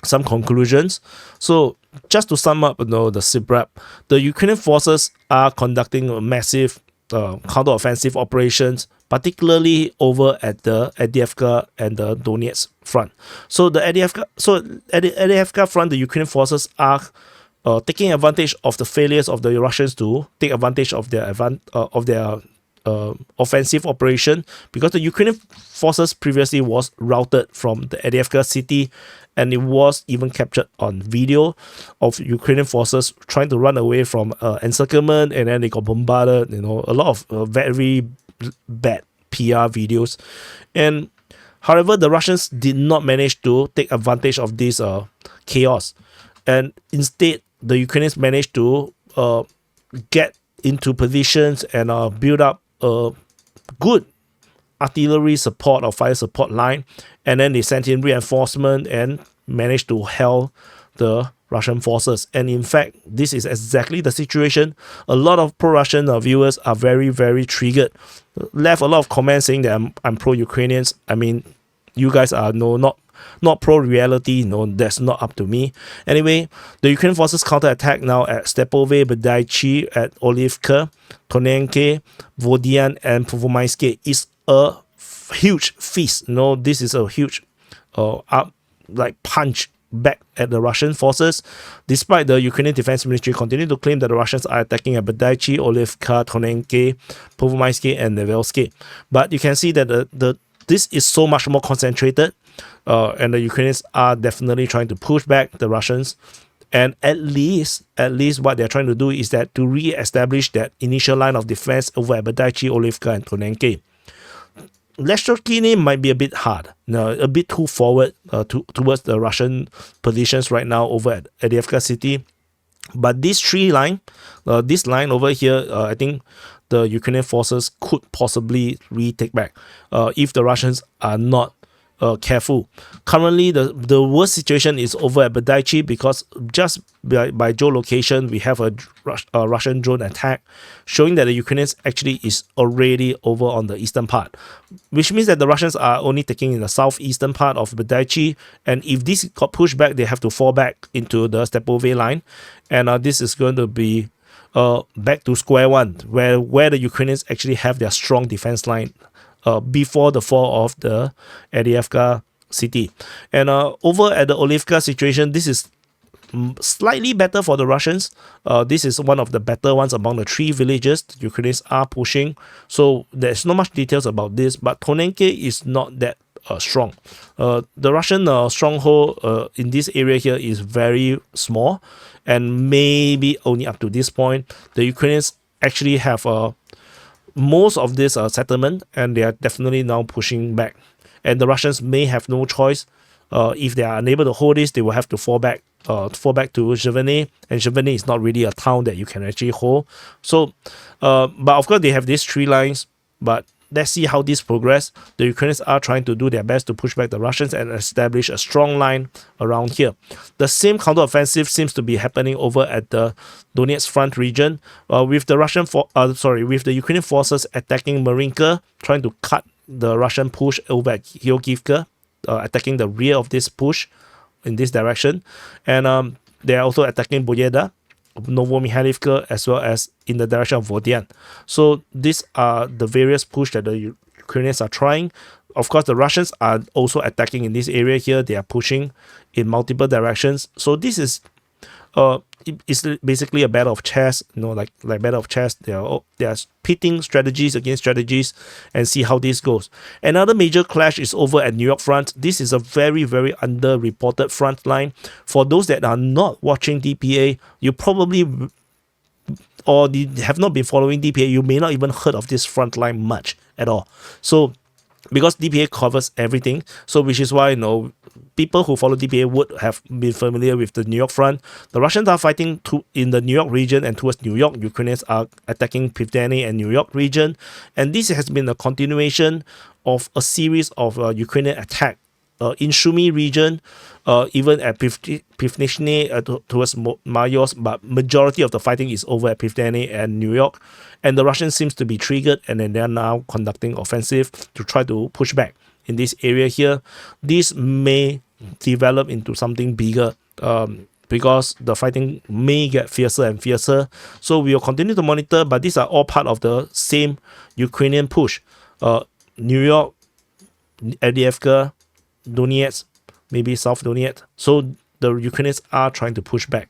some conclusions. So just to sum up, the SITREP, the Ukrainian forces are conducting a massive counter-offensive operations, particularly over at the Avdiivka and the Donetsk front. So at the Avdiivka front, the Ukrainian forces are taking advantage of the failures of the Russians to take advantage of their offensive operation, because the Ukrainian forces previously was routed from the Avdiivka city, and it was even captured on video of Ukrainian forces trying to run away from encirclement, and then they got bombarded. A lot of very bad PR videos. And however, the Russians did not manage to take advantage of this chaos, and instead the Ukrainians managed to get into positions and build up a good artillery support or fire support line, and then they sent in reinforcement and managed to hell the Russian forces. And in fact, this is exactly the situation. A lot of pro-Russian viewers are very, very triggered. Left a lot of comments saying that I'm pro-Ukrainians. I mean, you guys are not pro-reality. That's not up to me. Anyway, the Ukrainian forces counterattack now at Stepove, Avdiivka, at Avdiivka, Donetsk, Vodian, and Pervomaiske is a huge feast. This is a huge punch back at the Russian forces, despite the Ukrainian Defense Ministry continue to claim that the Russians are attacking at Avdiivka, Avdiivka, Donetsk, Pervomaiske, and Nevelske. But you can see that this is so much more concentrated, and the Ukrainians are definitely trying to push back the Russians. And at least what they're trying to do is that to re-establish that initial line of defense over at Avdiivka, Avdiivka, and Donetsk. Leshchokini might be a bit hard, a bit too forward towards the Russian positions right now over at Avdiivka city. But this this line over here, I think the Ukrainian forces could possibly retake back if the Russians are not careful. Currently, the worst situation is over at Avdiivka, because just by geolocation, we have a Russian drone attack showing that the Ukrainians actually is already over on the eastern part, which means that the Russians are only taking in the southeastern part of Avdiivka, and if this got pushed back, they have to fall back into the Stepove line, and this is going to be back to square one, where the Ukrainians actually have their strong defense line before the fall of the Avdiivka city. And over at the Avdiivka situation, this is slightly better for the Russians. This is one of the better ones among the three villages the Ukrainians are pushing. So there's not much details about this, but Donetsk is not that strong. The Russian stronghold in this area here is very small, and maybe only up to this point. The Ukrainians actually have most of this settlement, and they are definitely now pushing back. And the Russians may have no choice. If they are unable to hold this, they will have to fall back to Zhivany, and Zhivany is not really a town that you can actually hold. So, but of course they have these three lines, but let's see how this progress. The Ukrainians are trying to do their best to push back the Russians and establish a strong line around here. The same counteroffensive seems to be happening over at the Donetsk front region, with the Ukrainian forces attacking Marinka, trying to cut the Russian push over at Avdiivka, attacking the rear of this push in this direction, and they are also attacking Boyeda, Novomikhailivka, as well as in the direction of Vodian. So these are the various push that the Ukrainians are trying. Of course, the Russians are also attacking in this area here. They are pushing in multiple directions. So this is it's basically a battle of chess, like battle of chess. They are pitting strategies against strategies and see how this goes. Another major clash is over at New York front. This is a very, very underreported front line. For those that are not watching DPA, you probably or have not been following DPA, you may not even heard of this front line much at all. So because DPA covers everything, so which is why people who follow DPA would have been familiar with the New York front. The Russians are fighting in the New York region and towards New York. Ukrainians are attacking Pivdeny and New York region, and this has been a continuation of a series of Ukrainian attack in Sumy region, even at Pivnishny towards Mayos, but majority of the fighting is over at Pivdeny and New York, and the Russians seems to be triggered, and then they are now conducting offensive to try to push back in this area here. This may develop into something bigger, because the fighting may get fiercer and fiercer. So we will continue to monitor, but these are all part of the same Ukrainian push. New York, Avdiivka, Donetsk, maybe South Donetsk. So the Ukrainians are trying to push back.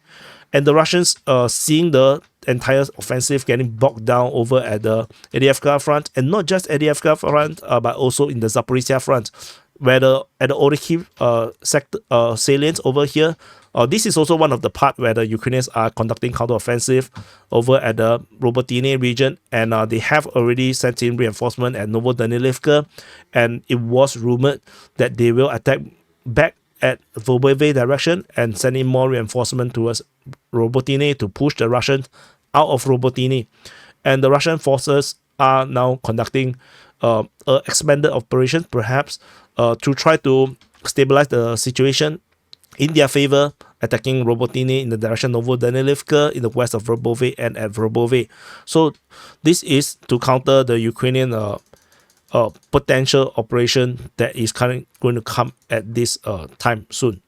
And the Russians, seeing the entire offensive getting bogged down over at the Avdiivka front, and not just Avdiivka front, but also in the Zaporizhzhia front, where at the Orikhiv sector salience over here. This is also one of the part where the Ukrainians are conducting counteroffensive over at the Robotyne region, and they have already sent in reinforcement at Novodanilivka, and it was rumored that they will attack back at Verbove direction and send in more reinforcement towards Robotyne to push the Russians out of Robotyne. And the Russian forces are now conducting expanded operations, perhaps to try to stabilize the situation in their favor, attacking Robotyne in the direction of Novodanilivka in the west of Verbove and at Verbove. So this is to counter the Ukrainian potential operation that is going to come at this time soon,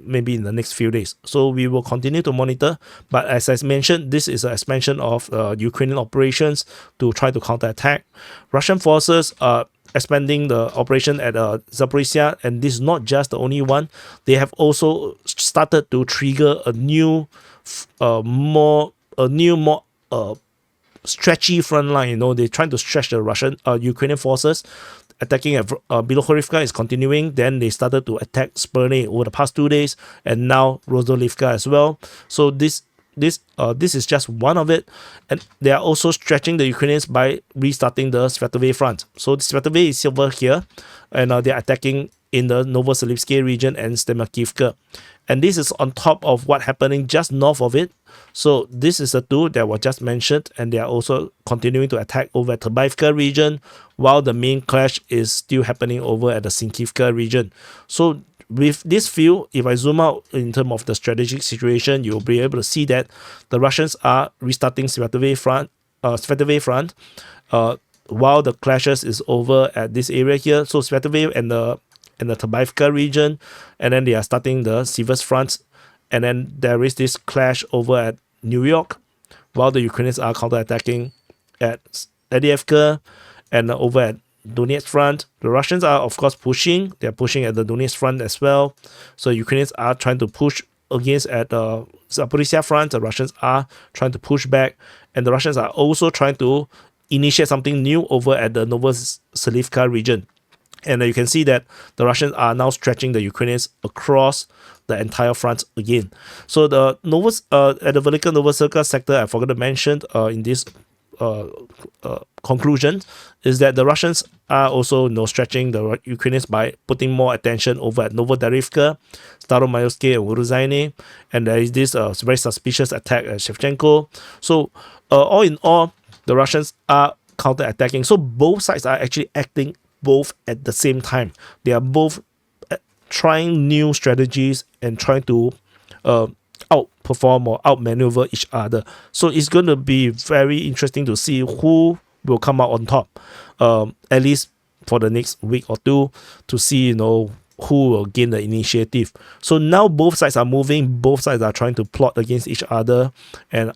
maybe in the next few days. So we will continue to monitor, but as I mentioned, this is an expansion of Ukrainian operations to try to counterattack. Russian forces are expanding the operation at Zaporizhzhia, and this is not just the only one. They have also started to trigger a new, more stretchy front line. You know, they're trying to stretch the Ukrainian forces. Attacking at Bilohorivka is continuing. Then they started to attack Sperne over the past 2 days, and now Rozhdolivka as well. So this is just one of it, and they are also stretching the Ukrainians by restarting the Svetove front. So the Svetove is over here, and they are attacking in the Novoselivsky region and Stemakivka. And this is on top of what happening just north of it. So this is the two that were just mentioned, and they are also continuing to attack over at Terbaivka region, while the main clash is still happening over at the Sinkivka region. So with this view, if I zoom out in terms of the strategic situation, you'll be able to see that the Russians are restarting Svetove front, while the clashes is over at this area here. So Svetove and the Terbaivka region, and then they are starting the Sivas front, and then there is this clash over at New York, while the Ukrainians are counterattacking at Avdiivka and over at Donetsk front. The Russians are of course pushing. They are pushing at the Donetsk front as well. So Ukrainians are trying to push against at the Zaporizhzhia front. The Russians are trying to push back, and the Russians are also trying to initiate something new over at the Novoselivka region. And you can see that the Russians are now stretching the Ukrainians across the entire front again. So the at the Velika Novoselivka sector, I forgot to mention in this conclusion, is that the Russians are also stretching the Ukrainians by putting more attention over at Novodarivka, Staromayovsky, and Uruzhaine, and there is this very suspicious attack at Shevchenko. So all in all, the Russians are counter-attacking. So both sides are actually acting both at the same time. They are both trying new strategies and trying to outperform or outmaneuver each other. So it's going to be very interesting to see who will come out on top, at least for the next week or two, to see who will gain the initiative. So now both sides are moving, both sides are trying to plot against each other and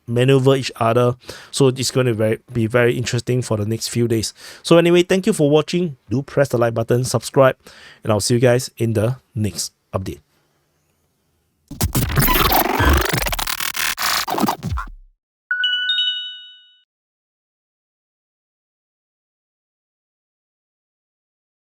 maneuver each other. So it's going to be very interesting for the next few days. So anyway, thank you for watching. Do press the like button, subscribe, and I'll see you guys in the next update.